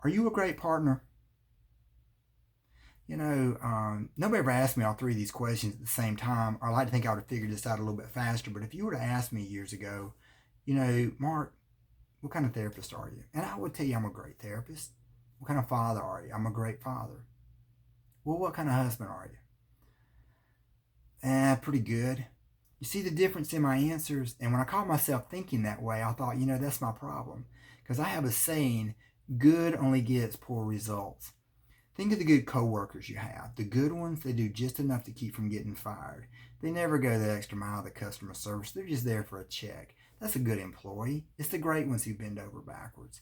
Are you a great partner? Nobody ever asked me all three of these questions at the same time. I like to think I would have figured this out a little bit faster. But if you were to ask me years ago, Mark, what kind of therapist are you? And I would tell you I'm a great therapist. What kind of father are you? I'm a great father. Well, what kind of husband are you? Pretty good. You see the difference in my answers? And when I caught myself thinking that way, I thought, that's my problem. Because I have a saying, good only gets poor results. Think of the good coworkers you have. The good ones, they do just enough to keep from getting fired. They never go the extra mile of the customer service. They're just there for a check. That's a good employee. It's the great ones who bend over backwards.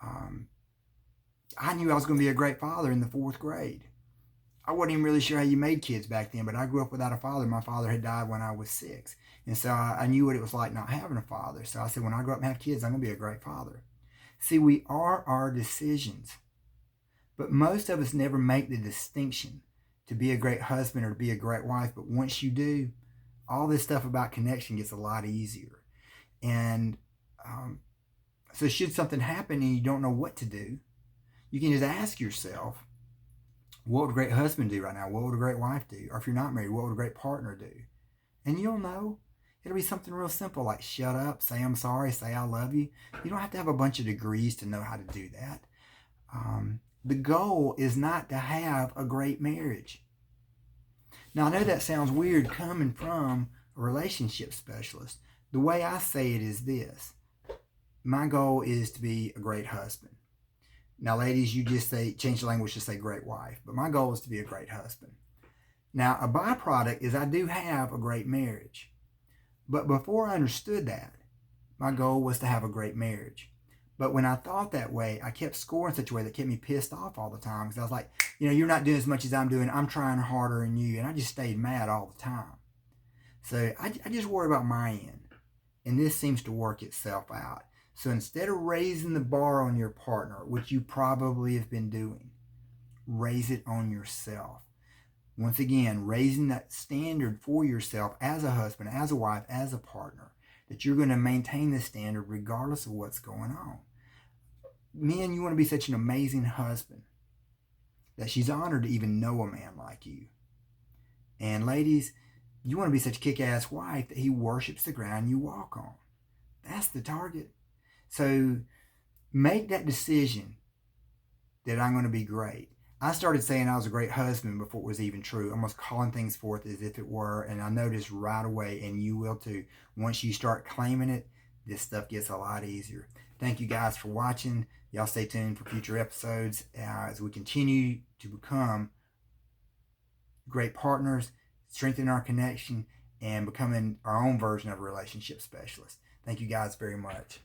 I knew I was going to be a great father in the 4th grade. I wasn't even really sure how you made kids back then, but I grew up without a father. My father had died when I was 6. And so I knew what it was like not having a father. So I said, when I grow up and have kids, I'm going to be a great father. See, we are our decisions. But most of us never make the distinction to be a great husband or to be a great wife. But once you do, all this stuff about connection gets a lot easier. And so should something happen and you don't know what to do, you can just ask yourself, what would a great husband do right now? What would a great wife do? Or if you're not married, what would a great partner do? And you'll know. It'll be something real simple like shut up, say I'm sorry, say I love you. You don't have to have a bunch of degrees to know how to do that. The goal is not to have a great marriage. Now, I know that sounds weird coming from a relationship specialist. The way I say it is this. My goal is to be a great husband. Now, ladies, you just change the language to say great wife. But my goal is to be a great husband. Now, a byproduct is I do have a great marriage. But before I understood that, my goal was to have a great marriage. But when I thought that way, I kept scoring such a way that kept me pissed off all the time. Because I was like, you're not doing as much as I'm doing. I'm trying harder than you. And I just stayed mad all the time. So I just worry about my end. And this seems to work itself out. So instead of raising the bar on your partner, which you probably have been doing, raise it on yourself. Once again, raising that standard for yourself as a husband, as a wife, as a partner, that you're going to maintain this standard regardless of what's going on. Men, you want to be such an amazing husband that she's honored to even know a man like you. And ladies, you want to be such a kick-ass wife that he worships the ground you walk on. That's the target. So make that decision that I'm going to be great. I started saying I was a great husband before it was even true, almost calling things forth as if it were, and I noticed right away, and you will too, once you start claiming it, this stuff gets a lot easier. Thank you guys for watching. Y'all stay tuned for future episodes as we continue to become great partners, strengthen our connection, and becoming our own version of a relationship specialist. Thank you guys very much.